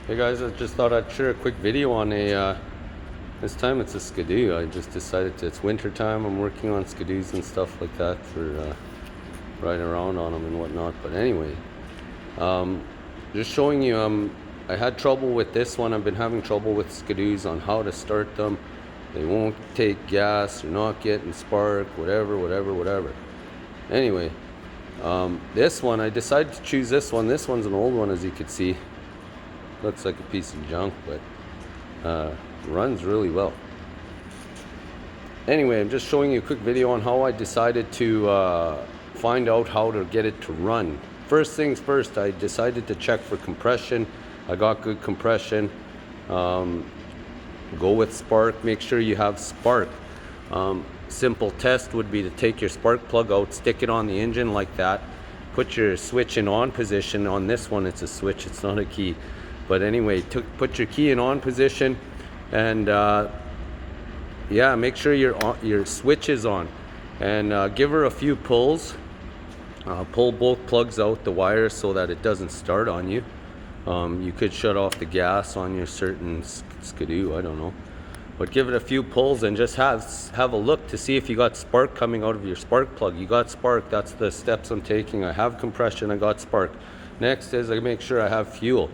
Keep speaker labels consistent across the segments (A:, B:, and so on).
A: Hey guys, I just thought I'd share a quick video on this time it's a skidoo. I just decided it's winter time. I'm working on skidoos and stuff like that for riding around on them and whatnot. But anyway, just showing you, I had trouble with this one. I've been having trouble with skidoos on how to start them. They won't take gas, you're not getting spark, whatever. Anyway, this one, I decided to choose this one. This one's an old one, as you can see. Looks like a piece of junk, but runs really well. Anyway, I'm just showing you a quick video on how I decided to find out how to get it to run. First things first, I decided to check for compression. I got good compression. Go with spark. Make sure you have spark. Simple test would be to take your spark plug out, stick it on the engine like that, put your switch in on position. On this one it's a switch, it's not a key. But anyway, put your key in on position, and yeah, make sure your switch is on, and give her a few pulls. Pull both plugs out the wires so that it doesn't start on you. You could shut off the gas on your certain skidoo, I don't know. But give it a few pulls and just have a look to see if you got spark coming out of your spark plug. You got spark, that's the steps I'm taking. I have compression, I got spark. Next is I make sure I have fuel.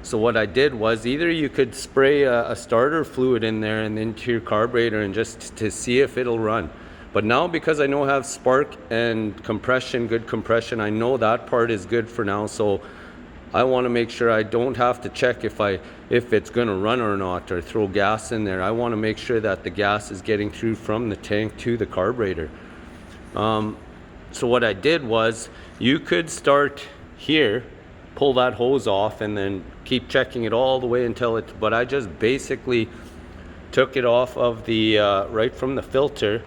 A: So what I did was, either you could spray a starter fluid in there and into your carburetor and just to see if it'll run. But now, because I know I have spark and compression, good compression, I know that part is good for now. So I want to make sure I don't have to check if it's going to run or not, or throw gas in there. I want to make sure that the gas is getting through from the tank to the carburetor. So what I did was, you could start here, pull that hose off, and then keep checking it all the way until it, but I just basically took it off of the right from the filter,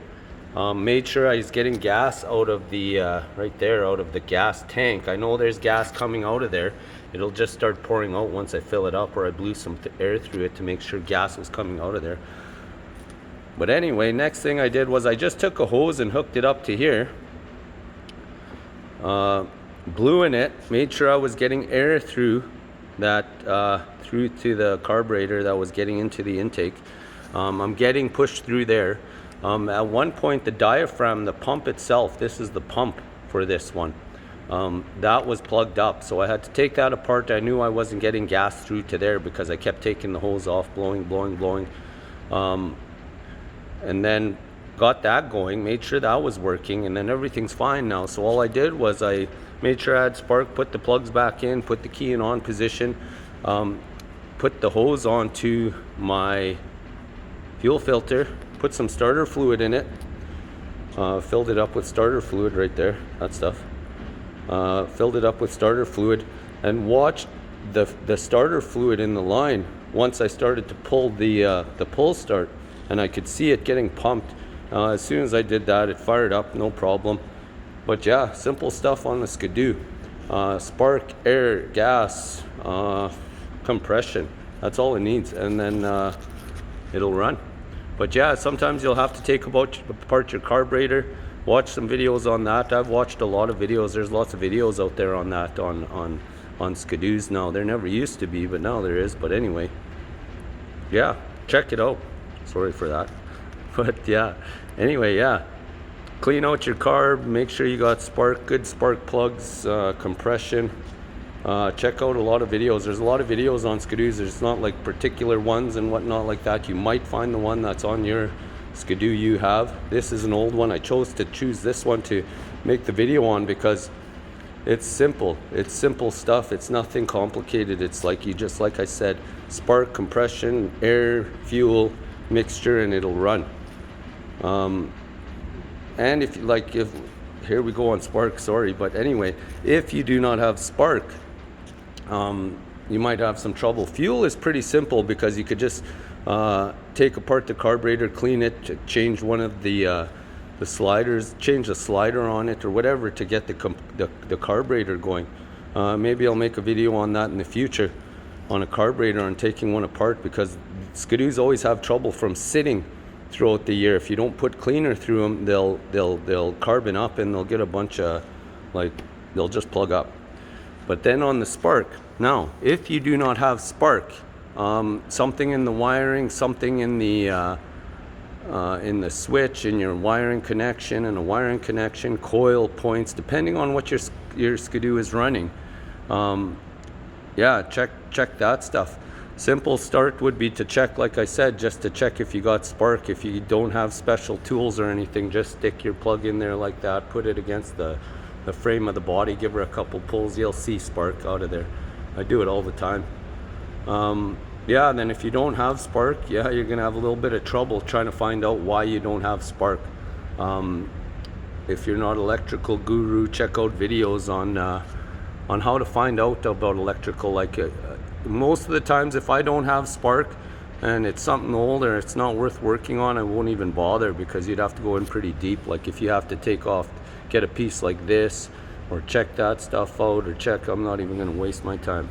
A: made sure I was getting gas out of the right there, out of the gas tank. I know there's gas coming out of there. It'll just start pouring out once I fill it up, or I blew some air through it to make sure gas was coming out of there. But anyway, next thing I did was I just took a hose and hooked it up to here, blew in it, made sure I was getting air through that, through to the carburetor that was getting into the intake. I'm getting pushed through there. At one point, the diaphragm, the pump itself, this is the pump for this one, that was plugged up, so I had to take that apart. I knew I wasn't getting gas through to there because I kept taking the hose off, blowing, and then got that going, made sure that was working, and then everything's fine now. So all I did was I made sure I had spark, put the plugs back in, put the key in on position, put the hose onto my fuel filter, put some starter fluid in it, filled it up with starter fluid right there, that stuff. Filled it up with starter fluid, and watched the starter fluid in the line once I started to pull the pull start, and I could see it getting pumped. As soon as I did that, it fired up, no problem. But yeah, simple stuff on the skidoo. Spark, air, gas, compression. That's all it needs, and then it'll run. But yeah, sometimes you'll have to take apart your carburetor. Watch some videos on that. I've watched a lot of videos. There's lots of videos out there on that, on skidoos now. There never used to be, but now there is. But anyway, yeah, check it out. Sorry for that. But yeah, anyway, yeah. Clean out your carb, make sure you got spark, good spark plugs, compression. Check out a lot of videos. There's a lot of videos on skidoos. There's not like particular ones and whatnot like that. You might find the one that's on your skidoo you have. This is an old one. I chose to choose this one to make the video on because it's simple. It's simple stuff. It's nothing complicated. It's like, you just, like I said, spark, compression, air, fuel, mixture, and it'll run. And if here we go on spark, sorry, but anyway, if you do not have spark, you might have some trouble. Fuel is pretty simple because you could just take apart the carburetor, clean it, change one of the sliders, change the slider on it or whatever to get the carburetor going. Maybe I'll make a video on that in the future, on a carburetor, on taking one apart, because skidoos always have trouble from sitting throughout the year. If you don't put cleaner through them, they'll carbon up and they'll get a bunch of, like, they'll just plug up. But then on the spark, now if you do not have spark, something in the wiring, something in the switch, in your wiring connection, and a wiring connection, coil points, depending on what your skidoo is running. Yeah, check that stuff. Simple start would be to check, like I said, just to check if you got spark. If you don't have special tools or anything, just stick your plug in there like that, put it against the frame of the body, give her a couple pulls, you'll see spark out of there. I do it all the time. Yeah, then if you don't have spark, yeah, you're gonna have a little bit of trouble trying to find out why you don't have spark. If you're not electrical guru, check out videos on how to find out about electrical. Like most of the times, if I don't have spark and it's something old or it's not worth working on, I won't even bother, because you'd have to go in pretty deep. Like if you have to take off, get a piece like this, or check that stuff out, or check, I'm not even gonna waste my time.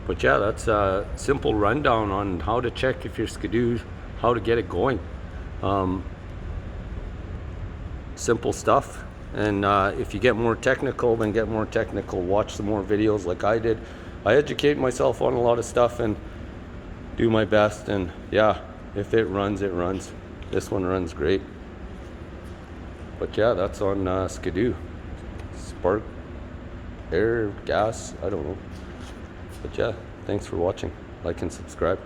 A: But yeah, that's a simple rundown on how to check if your skidoo, how to get it going. Simple stuff. And if you get more technical, then get more technical. Watch some more videos like I did. I educate myself on a lot of stuff and do my best. And yeah, if it runs, it runs. This one runs great. But yeah, that's on skidoo. Spark, air, gas, I don't know. But yeah, thanks for watching. Like and subscribe.